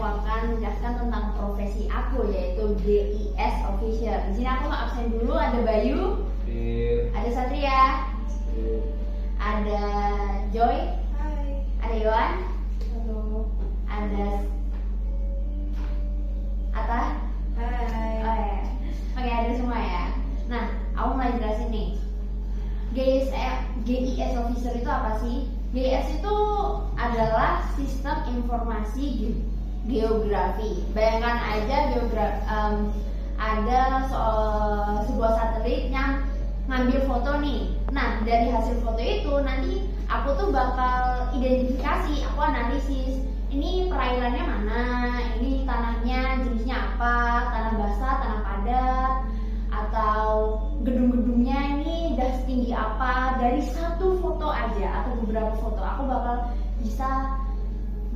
akan menjelaskan tentang profesi aku, yaitu GIS Officer. Di sini aku absen dulu. Ada Bayu, ada Satria, ada Joy, ada Yohan, ada Atta, Oke, ada semua ya. Nah, aku mulai jelasin nih. GIS Officer itu apa sih? GIS itu adalah sistem informasi geografi. Bayangkan aja ada sebuah satelit yang ngambil foto nih. Nah, dari hasil foto itu nanti aku tuh bakal identifikasi, aku analisis. Ini perairannya mana, ini tanahnya jenisnya apa, tanah basah, tanah padat, atau gedung-gedungnya ini udah setinggi apa. Dari satu foto aja atau beberapa foto aku bakal bisa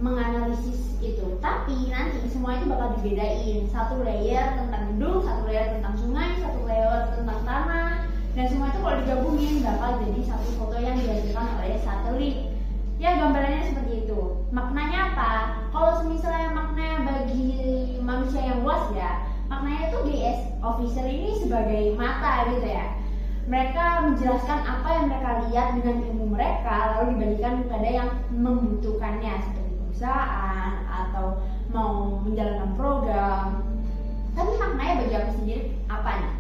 menganalisis itu. Tapi nanti semua itu bakal dibedain, satu layer tentang gedung, satu layer tentang sungai, satu layer tentang tanah, dan semua itu kalau digabungin bakal jadi satu foto yang dihasilkan oleh satelit. Ya, gambarannya seperti itu. Maknanya apa? Kalau misalnya maknanya bagi manusia yang luas ya, maknanya itu GIS Officer ini sebagai mata gitu ya. Mereka menjelaskan apa yang mereka lihat dengan ilmu mereka, lalu dibandingkan kepada yang membutuhkannya, seperti perusahaan atau mau menjalankan program. Tapi maknanya bagi aku sendiri apa nih?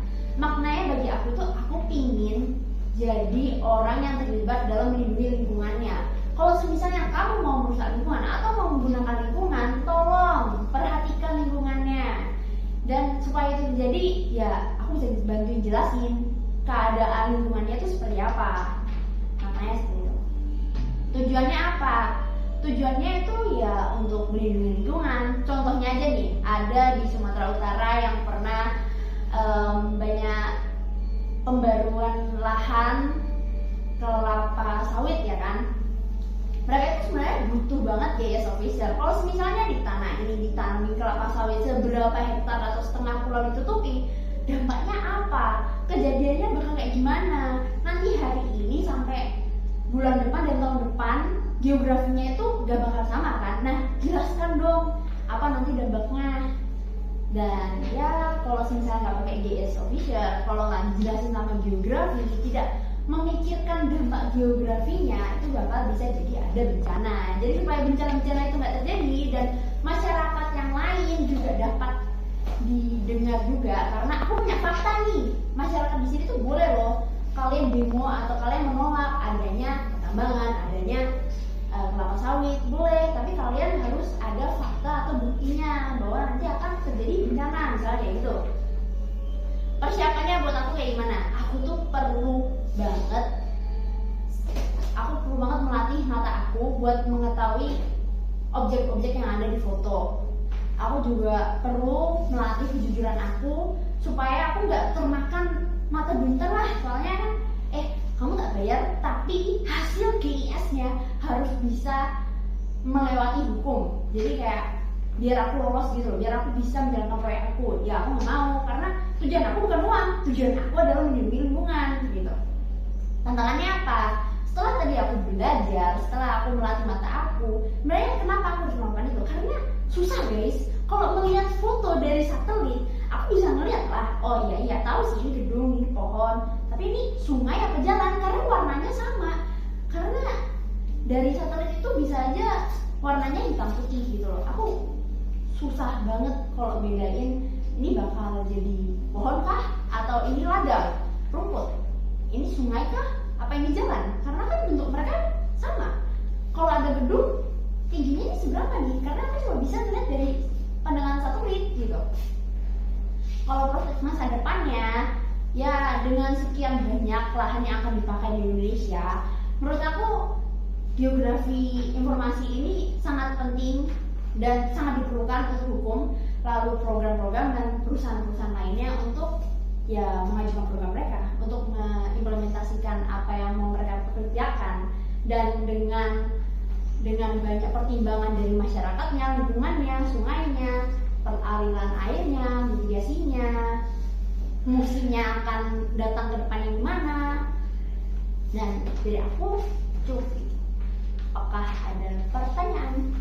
Maknanya bagi aku tuh, aku pingin jadi orang yang terlibat dalam melindungi lingkungannya. Kalau misalnya kamu mau merusak lingkungan atau mau menggunakan lingkungan, tolong perhatikan lingkungannya. Dan supaya itu terjadi, ya aku bisa bantuin jelasin keadaan lingkungannya itu seperti apa. Makanya seperti itu. Tujuannya apa? Tujuannya itu ya untuk melindungi lingkungan. Contohnya aja nih, ada di Sumatera Utara yang pernah banyak pembaruan lahan kelapa sawit ya kan. Mereka itu sebenarnya butuh banget GIS Officer. Kalau misalnya di tanah ini ditanami kelapa sawit seberapa hektar atau setengah pulau ditutupi, dampaknya apa? Kejadiannya bakal kayak gimana? Nanti hari ini sampai bulan depan dan tahun depan geografinya itu gak bakal sama kan? Nah, jelaskan dong apa nanti dampaknya. Dan ya kalau misalnya nggak pakai GIS Officer, kalau nggak dijelasin sama geografi, tidak memikirkan dampak geografinya, itu bakal bisa jadi ada bencana. Jadi supaya bencana-bencana itu nggak terjadi dan masyarakat yang lain juga dapat didengar juga, karena aku punya fakta nih, masyarakat di sini tuh boleh loh kalian demo atau kalian menolak adanya pertambangan, adanya kelapa sawit, boleh, tapi kalian harus ada fakta atau buktinya bahwa nanti akan terjadi bencana, misalnya kayak gitu. Persiapannya buat aku kayak gimana? Aku tuh perlu banget melatih mata aku buat mengetahui objek-objek yang ada di foto. Aku juga perlu melatih kejujuran aku supaya aku nggak termakan mata duitan lah, soalnya kan kamu nggak bayar tapi hasil GIS-nya harus bisa melewati hukum. Jadi kayak biar aku lolos gitu loh, biar aku bisa menjalankan proyek aku. Ya aku nggak mau, karena tujuan aku bukan uang, tujuan aku adalah melindungi lingkungan gitu. Tantangannya apa? Setelah tadi aku belajar, setelah aku melatih mata aku, sebenarnya kenapa aku harus melakukan itu? Karena susah guys. Kalau melihat foto dari satelit, aku bisa ngeliat lah, oh iya tahu sih ini gedung, ini pohon, tapi ini sungai apa jalan, karena warnanya sama. Karena dari satelit itu bisa aja warnanya hitam putih gitu loh. Aku susah banget kalau bedain ini bakal jadi pohon kah atau ini ladang, rumput, ini sungai kah, apa ini jalan, karena kan bentuk mereka sama. Kalau ada gedung, tingginya ini seberapa nih, karena aku cuma bisa ngeliat dari pandangan satelit gitu. Kalau prospek masa depannya, ya dengan sekian banyak lahan yang akan dipakai di Indonesia, menurut aku geografi informasi ini sangat penting dan sangat diperlukan untuk hukum, lalu program-program dan perusahaan-perusahaan lainnya untuk ya mengajukan program mereka untuk mengimplementasikan apa yang mau mereka kerjakan. Dan dengan banyak pertimbangan dari masyarakatnya, lingkungannya, sungainya, aliran airnya, mitigasinya, musimnya akan datang ke depannya gimana. Dan dari aku cukup. Apakah ada pertanyaan?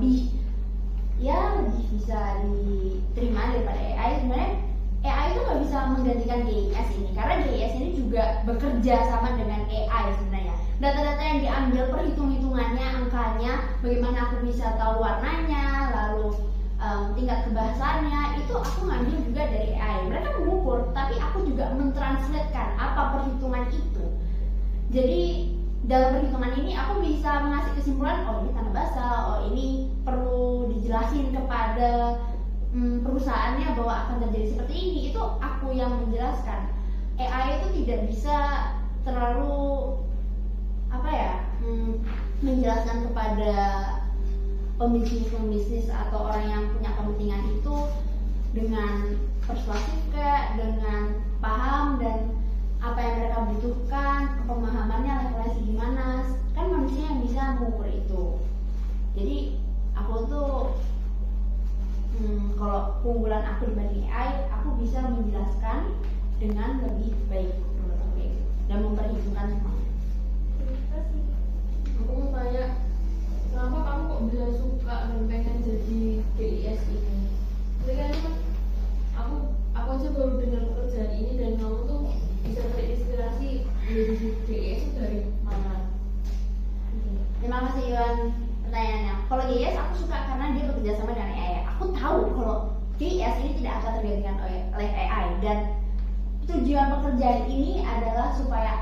lebih bisa diterima daripada AI. Sebenarnya AI itu nggak bisa menggantikan GIS ini, karena GIS ini juga bekerja sama dengan AI sebenarnya. Data-data yang diambil, perhitung-hitungannya, angkanya, bagaimana aku bisa tahu warnanya, lalu tingkat kebahasannya, itu aku ngambil juga dari AI. Mereka mengukur, tapi aku juga mentranslatekan apa perhitungan itu. Jadi dalam perhitungan ini aku bisa mengasih kesimpulan, oh ini tanda basah, oh ini perlu dijelasin kepada perusahaannya bahwa akan terjadi seperti ini. Itu aku yang menjelaskan. AI itu tidak bisa terlalu menjelaskan kepada pembisnis atau orang yang punya kepentingan itu dengan persuasif dengan paham dan apa yang mereka butuhkan, pemahamannya levelnya segimana, kan manusia yang bisa mengukur itu. Jadi aku tuh kalau keunggulan aku dibanding AI, aku bisa menjelaskan dengan lebih baik menurut aku dan memperhitungkan semuanya. Aku mau tanya, kenapa kamu kok bisa suka dan pengen jadi GIS ini? Jadi kan aku aja baru dengar pekerjaan ini, dan kamu tuh bisa terinspirasi menjadi GIS itu dari mana? Terima kasih Iwan pertanyaannya. Kalau GIS aku suka karena dia bekerja sama dengan AI. Aku tahu kalau GIS ini tidak akan tergantikan oleh AI, dan tujuan pekerjaan ini adalah supaya